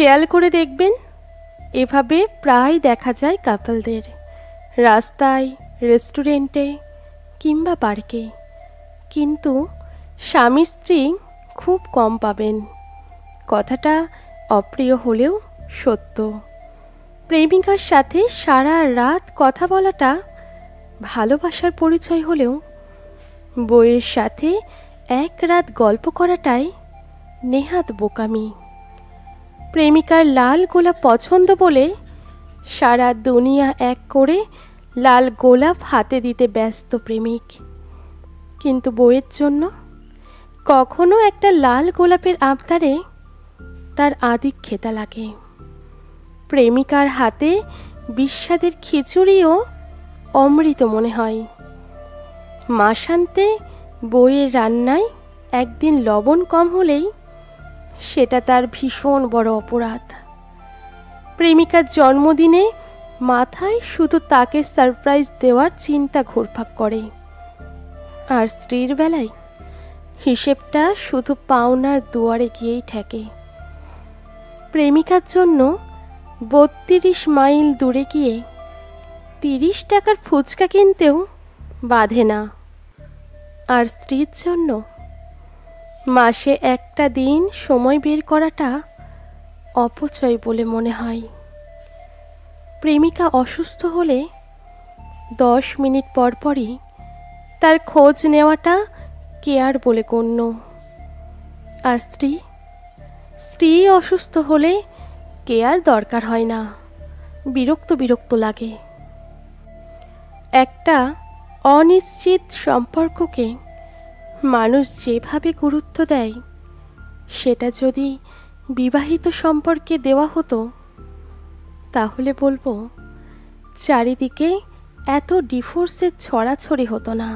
খেয়াল করে দেখবেন, এভাবে প্রায় দেখা যায় কাপলদের, রাস্তায়, রেস্টুরেন্টে কিংবা পার্কে। কিন্তু স্বামী স্ত্রী খুব কম পাবেন। কথাটা অপ্রিয় হলেও সত্য। প্রেমিকার সাথে সারা রাত কথা বলাটা ভালোবাসার পরিচয় হলেও বউয়ের সাথে এক রাত গল্প করাটাই নেহাত বোকামি। প্রেমিকার লাল গোলাপ পছন্দ বলে সারা দুনিয়া এক করে লাল গোলাপ হাতে দিতে ব্যস্ত প্রেমিক, কিন্তু বউয়ের জন্য কখনো একটা লাল গোলাপের আবদারে তার আদিক খেতা লাগে। প্রেমিকার হাতে বিস্বাদের খিচুড়িও অমৃত মনে হয়। মাসান্তে বউয়ের রান্নায় একদিন লবণ কম হলেই সেটা তার ভীষণ বড় অপরাধ। প্রেমিকার জন্মদিনে মাথায় শুধু তাকে সারপ্রাইজ দেওয়ার চিন্তা ঘুরপাক করে, আর স্ত্রীর বেলায় হিসেবটা শুধু পাওনার দুয়ারে গিয়েই ঠেকে। প্রেমিকার জন্য ৩২ মাইল দূরে গিয়ে ৩০ টাকার ফুচকা কিনতেও বাধে না, আর স্ত্রীর জন্য মাসে একটা দিন সময় বের করাটা অপচয় বলে মনে হয়। প্রেমিকা অসুস্থ হলে 10 মিনিট পর পরই তার খোঁজ নেওয়াটা কেয়ার বলে গণ্য, আর স্ত্রী অসুস্থ হলে কেয়ার দরকার হয় না, বিরক্ত লাগে। একটা অনিশ্চিত সম্পর্ককে মানুষ যেভাবে গুরুত্ব দেয়, সেটা যদি বিবাহিত সম্পর্কে দেওয়া হতো, তাহলে বলবো চারিদিকে এত ডিভোর্সের ছড়াছড়ি হতো না।